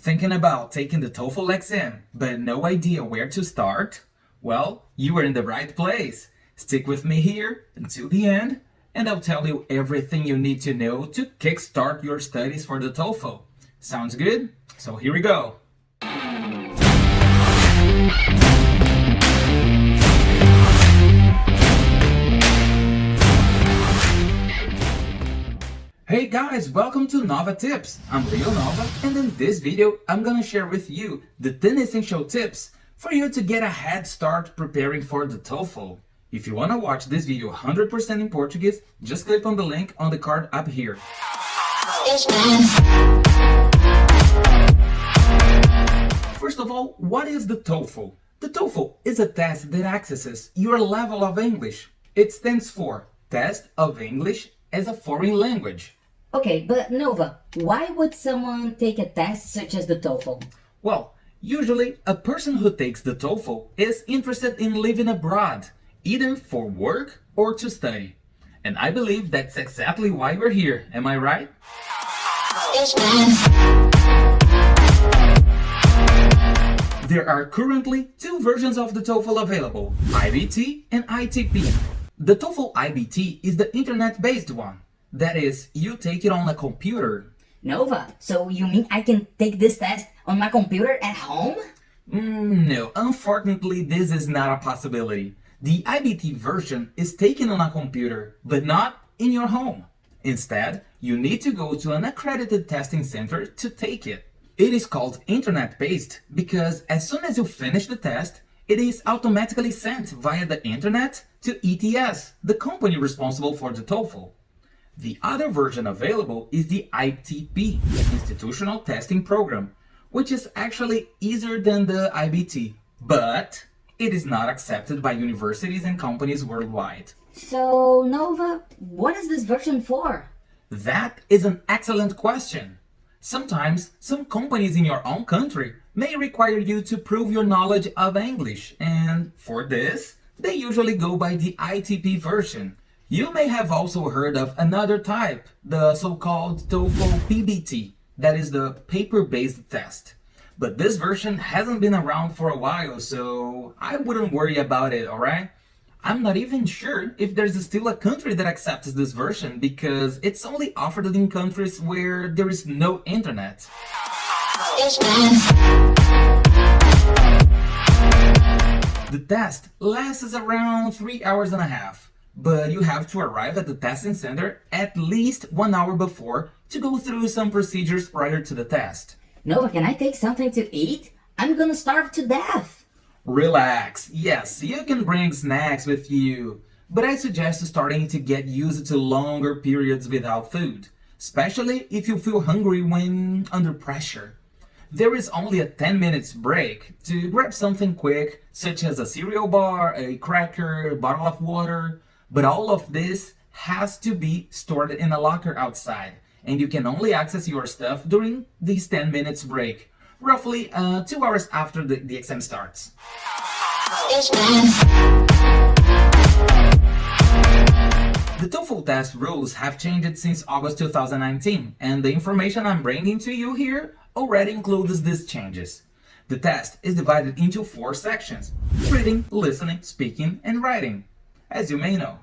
Thinking about taking the TOEFL exam, but no idea where to start? Well, you are in the right place. Stick with me here until the end, and I'll tell you everything you need to know to kickstart your studies for the TOEFL. Sounds good? So here we go. Hey guys, welcome to Nova Tips. I'm Rio Nova, and in this video, I'm gonna share with you the 10 essential tips for you to get a head start preparing for the TOEFL. If you wanna watch this video 100% in Portuguese, just click on the link on the card up here. First of all, what is the TOEFL? The TOEFL is a test that accesses your level of English. It stands for Test of English as a Foreign Language. Okay, but Nova, why would someone take a test such as the TOEFL? Well, usually a person who takes the TOEFL is interested in living abroad, either for work or to study. And I believe that's exactly why we're here, am I right? There are currently two versions of the TOEFL available, IBT and ITP. The TOEFL IBT is the internet-based one. That is, you take it on a computer. Nova, so you mean I can take this test on my computer at home? No, unfortunately this is not a possibility. The IBT version is taken on a computer, but not in your home. Instead, you need to go to an accredited testing center to take it. It is called internet-based because as soon as you finish the test, it is automatically sent via the internet to ETS, the company responsible for the TOEFL. The other version available is the ITP, Institutional Testing Program, which is actually easier than the IBT, but it is not accepted by universities and companies worldwide. So, Nova, what is this version for? That is an excellent question. Sometimes, some companies in your own country may require you to prove your knowledge of English, and for this, they usually go by the ITP version. You may have also heard of another type, the so-called TOEFL PBT, that is the paper-based test. But this version hasn't been around for a while, so I wouldn't worry about it, alright? I'm not even sure if there's still a country that accepts this version because it's only offered in countries where there is no internet. The test lasts around 3 hours and a half, but you have to arrive at the testing center at least 1 hour before to go through some procedures prior to the test. Nova, can I take something to eat? I'm gonna starve to death. Relax. Yes, you can bring snacks with you, but I suggest starting to get used to longer periods without food, especially if you feel hungry when under pressure. There is only a 10 minutes break to grab something quick, such as a cereal bar, a cracker, a bottle of water, but all of this has to be stored in a locker outside, and you can only access your stuff during these 10 minutes break, roughly 2 hours after the exam starts. The TOEFL test rules have changed since August 2019, and the information I'm bringing to you here already includes these changes. The test is divided into 4 sections: reading, listening, speaking, and writing. As you may know,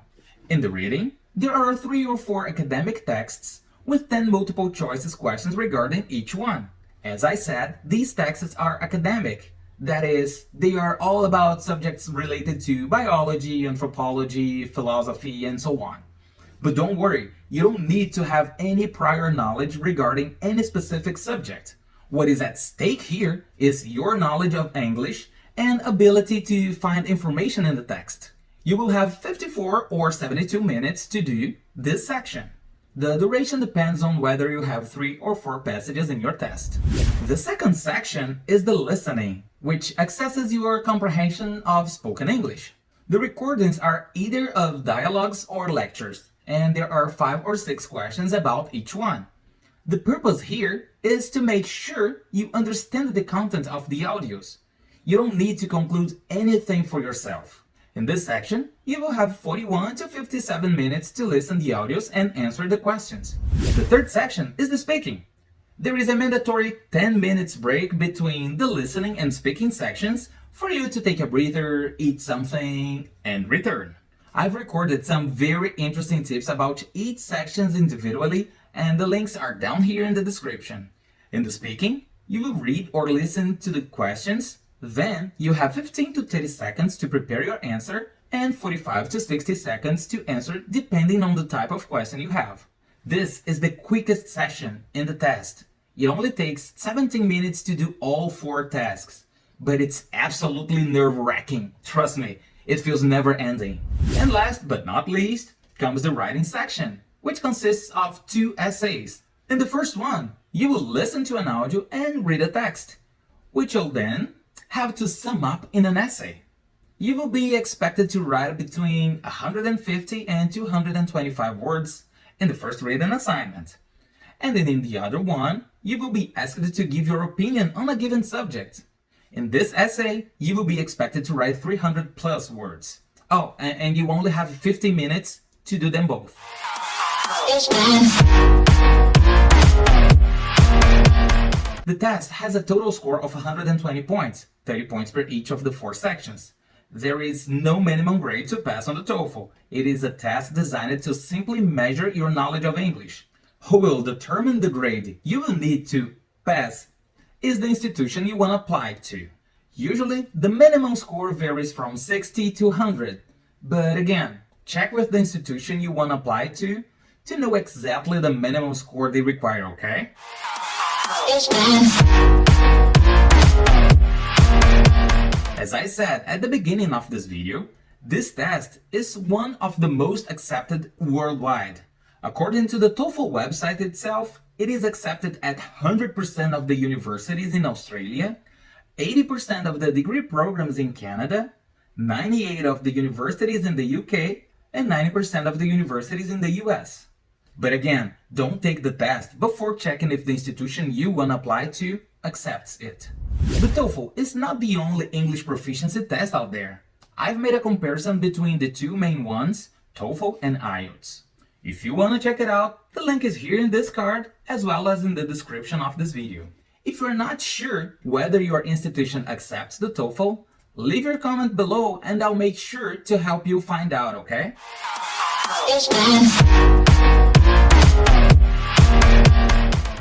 in the reading, there are 3 or 4 academic texts with 10 multiple choices questions regarding each one. As I said, these texts are academic. That is, they are all about subjects related to biology, anthropology, philosophy, and so on. But don't worry, you don't need to have any prior knowledge regarding any specific subject. What is at stake here is your knowledge of English and ability to find information in the text. You will have 54 or 72 minutes to do this section. The duration depends on whether you have 3 or 4 passages in your test. The second section is the listening, which assesses your comprehension of spoken English. The recordings are either of dialogues or lectures, and there are 5 or 6 questions about each one. The purpose here is to make sure you understand the content of the audios. You don't need to conclude anything for yourself. In this section, you will have 41 to 57 minutes to listen the audios and answer the questions. The third section is the speaking. There is a mandatory 10 minutes break between the listening and speaking sections for you to take a breather, eat something, and return. I've recorded some very interesting tips about each section individually, and the links are down here in the description. In the speaking, you will read or listen to the questions, then you have 15 to 30 seconds to prepare your answer and 45 to 60 seconds to answer depending on the type of question you have. This is the quickest session in the test. It only takes 17 minutes to do all 4 tasks, but it's absolutely nerve-wracking. Trust me, it feels never-ending. And last but not least comes the writing section, which consists of 2 essays. In the first one, you will listen to an audio and read a text, which you'll then have to sum up in an essay. You will be expected to write between 150 and 225 words in the first written assignment. And then in the other one, you will be asked to give your opinion on a given subject. In this essay, you will be expected to write 300 plus words. Oh, and you only have 50 minutes to do them both. The test has a total score of 120 points, 30 points per each of the 4 sections. There is no minimum grade to pass on the TOEFL. It is a test designed to simply measure your knowledge of English. Who will determine the grade you will need to pass is the institution you want to apply to. Usually, the minimum score varies from 60 to 100. But again, check with the institution you want to apply to know exactly the minimum score they require, okay? As I said at the beginning of this video, this test is one of the most accepted worldwide. According to the TOEFL website itself, it is accepted at 100% of the universities in Australia, 80% of the degree programs in Canada, 98% of the universities in the UK, and 90% of the universities in the US. But again, don't take the test before checking if the institution you want to apply to accepts it. The TOEFL is not the only English proficiency test out there. I've made a comparison between the 2 main ones, TOEFL and IELTS. If you want to check it out, the link is here in this card as well as in the description of this video. If you're not sure whether your institution accepts the TOEFL, leave your comment below and I'll make sure to help you find out, okay?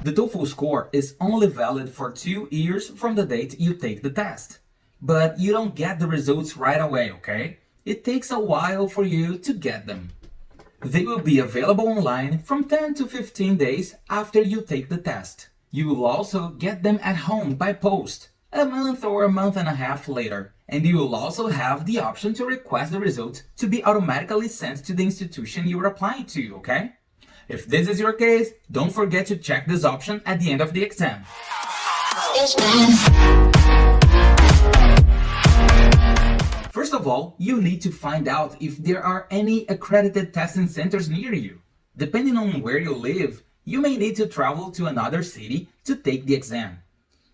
The TOEFL score is only valid for 2 years from the date you take the test. But you don't get the results right away, okay? It takes a while for you to get them. They will be available online from 10 to 15 days after you take the test. You will also get them at home by post, a month or a month and a half later. And you will also have the option to request the results to be automatically sent to the institution you are applying to, okay? If this is your case, don't forget to check this option at the end of the exam. First of all, you need to find out if there are any accredited testing centers near you. Depending on where you live, you may need to travel to another city to take the exam.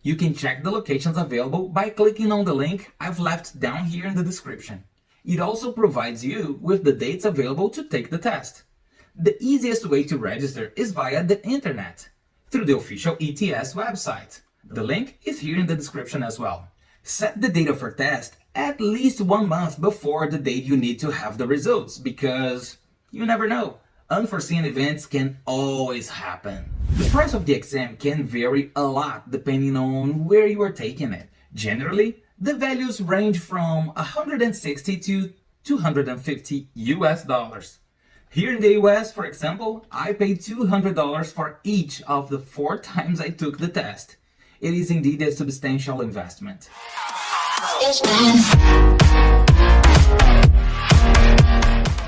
You can check the locations available by clicking on the link I've left down here in the description. It also provides you with the dates available to take the test. The easiest way to register is via the internet, through the official ETS website. The link is here in the description as well. Set the date of your test at least 1 month before the date you need to have the results, because you never know. Unforeseen events can always happen. The price of the exam can vary a lot depending on where you are taking it. Generally, the values range from 160 to 250 US dollars. Here in the US, for example, I paid $200 for each of the 4 times I took the test. It is indeed a substantial investment.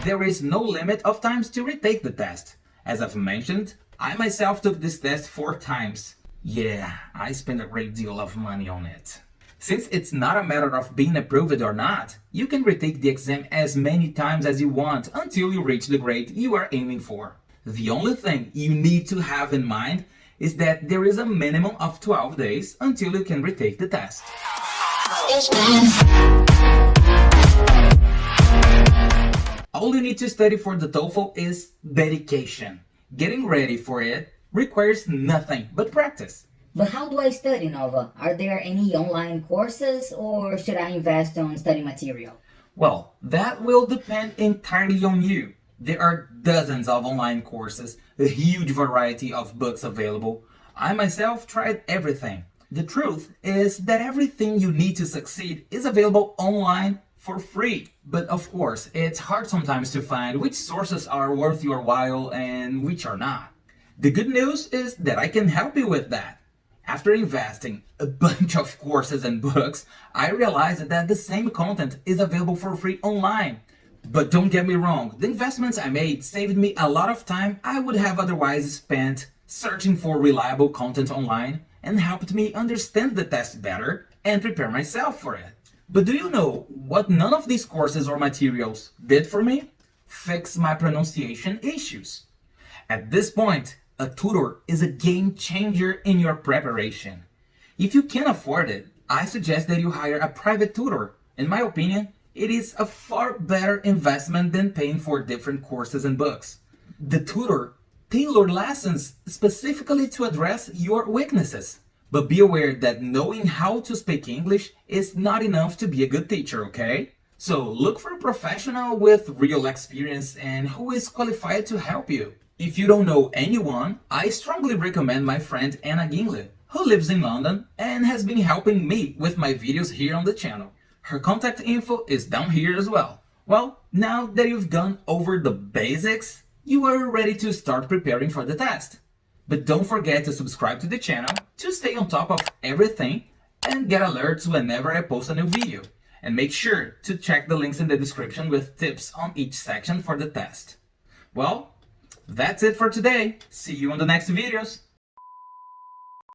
There is no limit of times to retake the test. As I've mentioned, I myself took this test 4 times. Yeah, I spent a great deal of money on it. Since it's not a matter of being approved or not, you can retake the exam as many times as you want until you reach the grade you are aiming for. The only thing you need to have in mind is that there is a minimum of 12 days until you can retake the test. All you need to study for the TOEFL is dedication. Getting ready for it requires nothing but practice. But how do I study, Nova? Are there any online courses or should I invest on study material? Well, that will depend entirely on you. There are dozens of online courses, a huge variety of books available. I myself tried everything. The truth is that everything you need to succeed is available online for free. But of course, it's hard sometimes to find which sources are worth your while and which are not. The good news is that I can help you with that. After investing a bunch of courses and books, I realized that the same content is available for free online. But don't get me wrong, the investments I made saved me a lot of time I would have otherwise spent searching for reliable content online and helped me understand the test better and prepare myself for it. But do you know what none of these courses or materials did for me? Fix my pronunciation issues. At this point, a tutor is a game changer in your preparation. If you can afford it, I suggest that you hire a private tutor. In my opinion, it is a far better investment than paying for different courses and books. The tutor tailored lessons specifically to address your weaknesses. But be aware that knowing how to speak English is not enough to be a good teacher, okay? So look for a professional with real experience and who is qualified to help you. If you don't know anyone, I strongly recommend my friend Anna Gingley, who lives in London and has been helping me with my videos here on the channel. Her contact info is down here as well. Well, now that you've gone over the basics, you are ready to start preparing for the test. But don't forget to subscribe to the channel to stay on top of everything and get alerts whenever I post a new video. And make sure to check the links in the description with tips on each section for the test. Well, that's it for today. See you on the next videos.